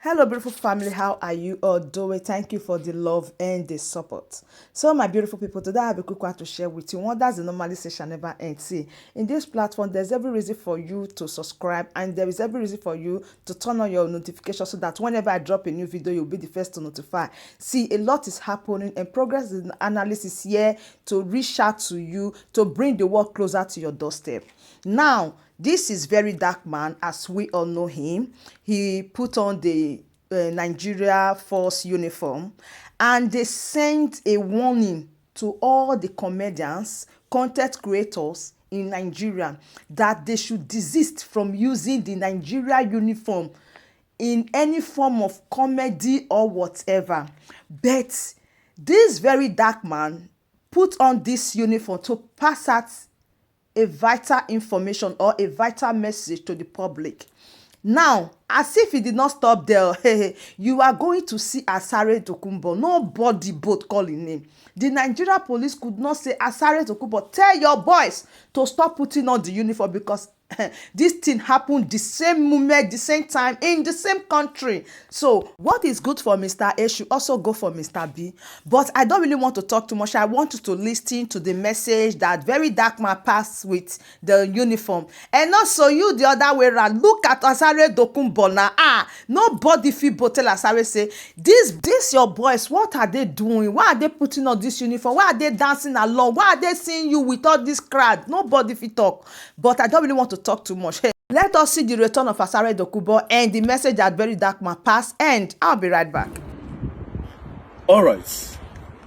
Hello, beautiful family. How are you all doing? Thank you for the love and the support. So, my beautiful people, today I have a quick one to share with you. One that's the normally say shall never end. See, in this platform, there's every reason for you to subscribe, and there is every reason for you to turn on your notifications so that whenever I drop a new video, you'll be the first to notify. See, a lot is happening, and progress in analysis here to reach out to you to bring the work closer to your doorstep. Now, this is VeryDarkMan, as we all know him. He put on the Nigeria Force uniform, and they sent a warning to all the comedians, content creators in Nigeria that they should desist from using the Nigeria uniform in any form of comedy or whatever. But this VeryDarkMan put on this uniform to pass out a vital information or a vital message to the public. Now, as if he did not stop there, you are going to see Asari Dokubo. Nobody both calling him. The Nigeria police could not say, Asari Dokubo, tell your boys to stop putting on the uniform, because this thing happened the same moment, the same time, in the same country. So what is good for Mr. A should also go for Mr. B. But I don't really want to talk too much. I want you to listen to the message that VeryDarkMan passed with the uniform. And also you the other way around. Look at Asari Dokubo now. Nobody feel but tell Asari say, this your boys, what are they doing? Why are they putting on this uniform? Why are they dancing along? Why are they seeing you with all this crowd? Nobody feel talk. But I don't really want to talk too much. Hey, let us see the return of Asari Dokubo and the message that VeryDarkMan passed, and I'll be right back. All right.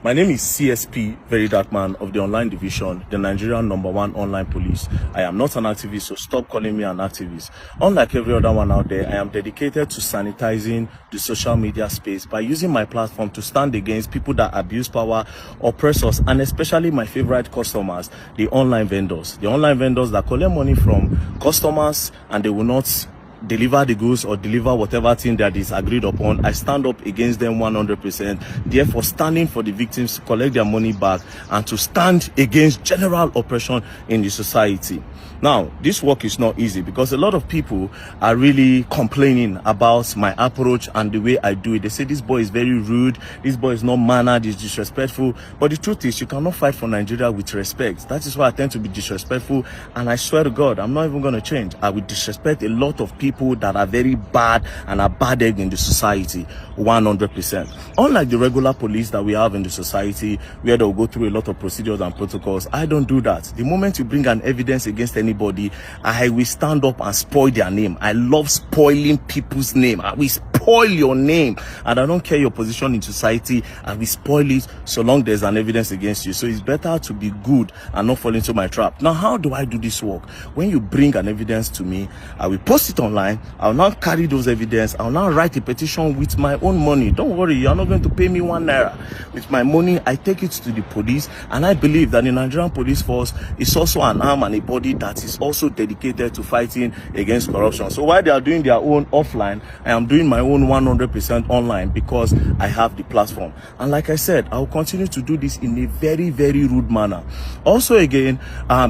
My name is CSP VeryDarkMan of the online division, the Nigerian #1 online police. I am not an activist, so stop calling me an activist. Unlike every other one out there, I am dedicated to sanitizing the social media space by using my platform to stand against people that abuse power, oppress us, and especially my favorite customers, the online vendors. The online vendors that collect money from customers and they will not deliver the goods or deliver whatever thing that is agreed upon. I stand up against them 100%, therefore standing for the victims to collect their money back and to stand against general oppression in the society. Now, this work is not easy because a lot of people are really complaining about my approach and the way I do it. They say this boy is very rude, this boy is not mannered, he's disrespectful. But the truth is, you cannot fight for Nigeria with respect. That is why I tend to be disrespectful, and I swear to God, I'm not even going to change. I will disrespect a lot of people that are very bad and are bad egg in the society 100%. Unlike the regular police that we have in the society, where they'll go through a lot of procedures and protocols, I don't do that. The moment you bring an evidence against anybody, I will stand up and spoil their name. I love spoiling people's name. I will spoil your name, and I don't care your position in society. I will spoil it so long there's an evidence against you. So it's better to be good and not fall into my trap. Now, how do I do this work? When you bring an evidence to me, I will post it online. I'll now carry those evidence. I'll now write a petition with my own money. Don't worry, you're not going to pay me 1 naira. With my money, I take it to the police, and I believe that the Nigerian police force is also an arm and a body that is also dedicated to fighting against corruption. So while they are doing their own offline, I am doing my own 100% online because I have the platform. And like I said, I will continue to do this in a very, very rude manner. Also again,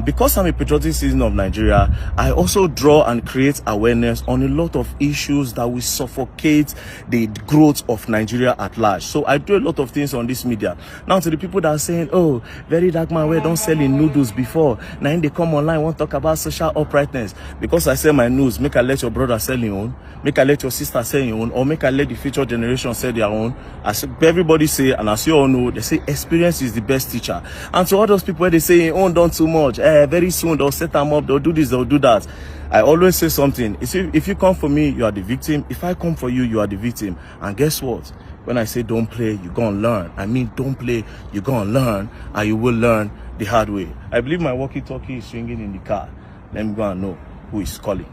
because I'm a patriotic citizen of Nigeria, I also draw and create awareness on a lot of issues that will suffocate the growth of Nigeria at large. So I do a lot of things on this media. Now, to the people that are saying, oh, VeryDarkMan, we don't sell in noodles before, now they come online, want to talk about social uprightness. Because I sell my news, make I let your brother sell your own, make I let your sister sell your own, or make I let the future generation sell their own. As everybody say, and as you all know, they say experience is the best teacher. And to all those people where they say, oh, don't too much, very soon they'll set them up, they'll do this, they'll do that. I always say something. If you come for me, you are the victim. If I come for you, you are the victim. And guess what? When I say don't play, you're going to learn. I mean, don't play, you're going to learn, and you will learn the hard way. I believe my walkie-talkie is swinging in the car. Let me go and know who is calling.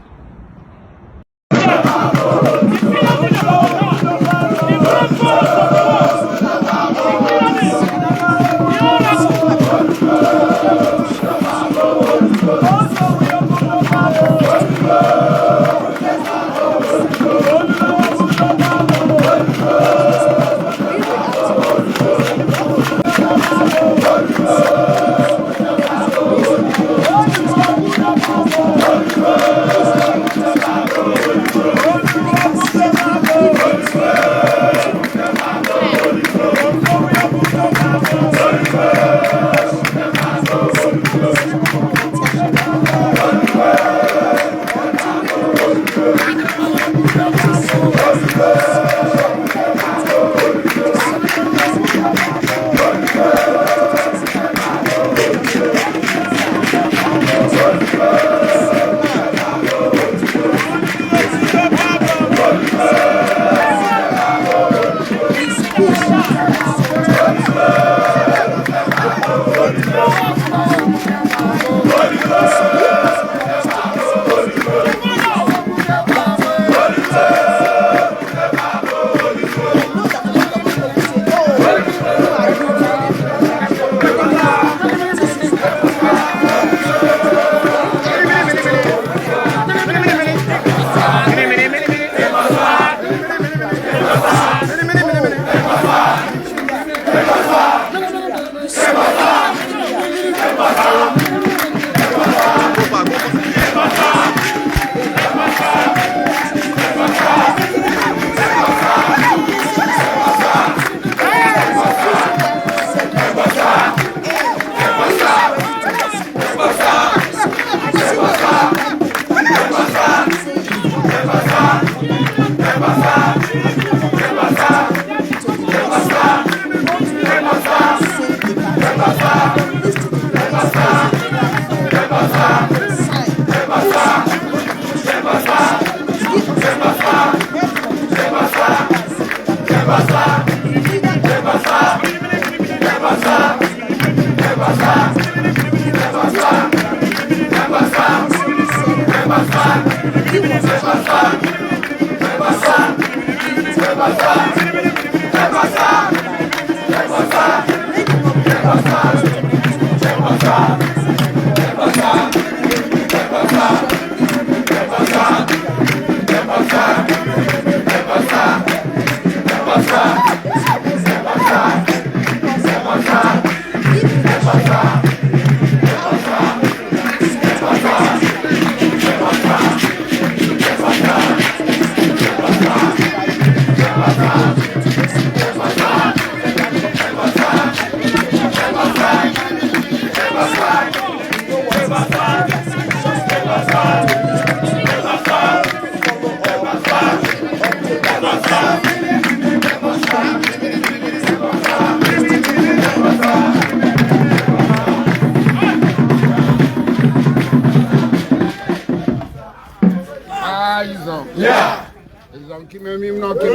Yeah. Ils ont qui me mime, non, qui me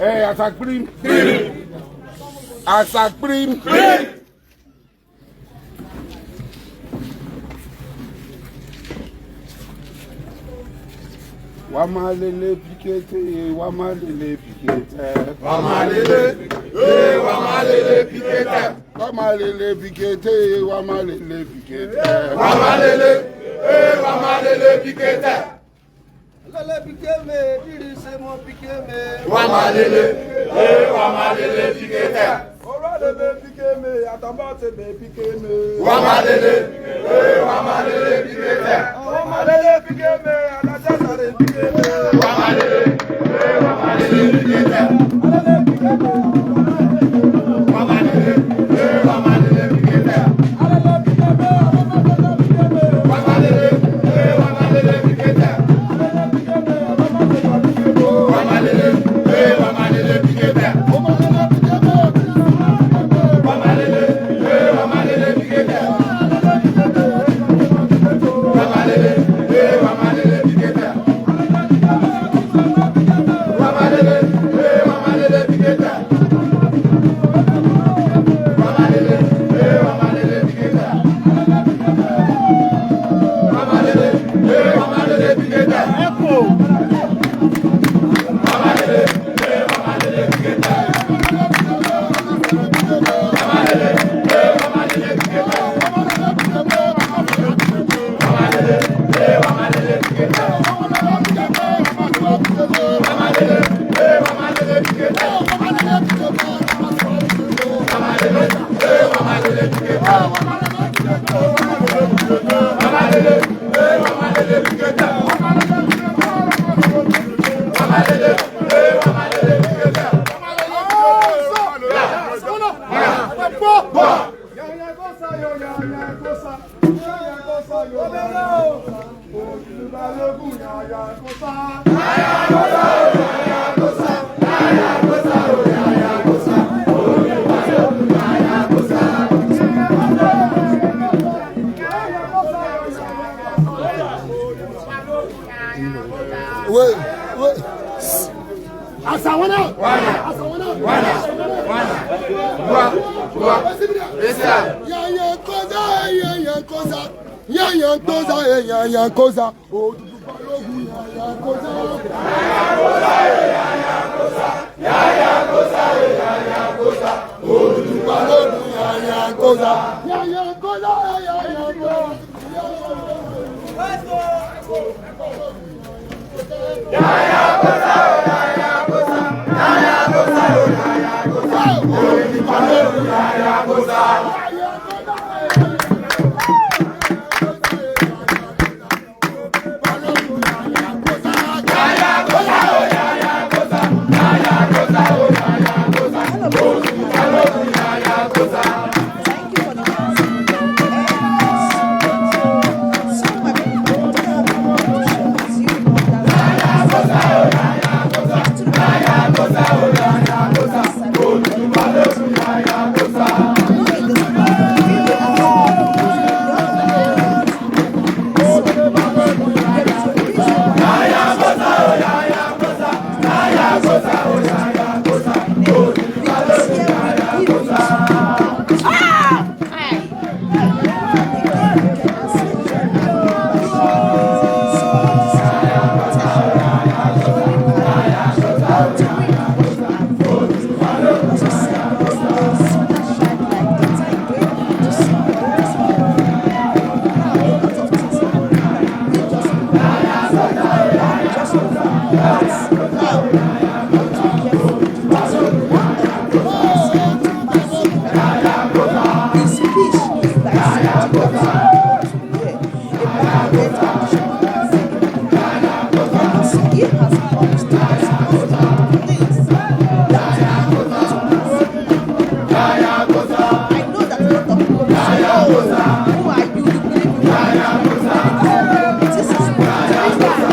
hey, à sa prime. À sa prime. Wamalele piquete, wamalele piquete. Wamalele piquete. Wamalele piquete, wamalele piquete. Wamalele piquete. Lele piqueme, diri se mo piqueme. Wamalele piquete. Orale piqueme, atambate be piqueme. Wamalele piquete. Wamalele piqueme, anajasare piqueme. Wamalele piquete. Alele piqueme. Thank you. Just look at that. Now, you have to be careful with it. So one of the things that I say to man is peace is like something that you want to hear. A man gets ambition and singing. Because he has promised to expose the things that he want to pass. I know that a lot of people will say, oh, who are you? You believe in God. This is what it is. When I listen to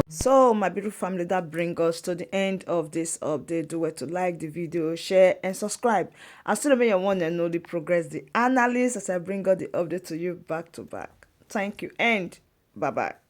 So my beautiful family, that brings us to the end of this update. Do well to like the video, share and subscribe. And still when you want to know the progress, the analysis as I bring out the update to you back to back. Thank you and bye bye.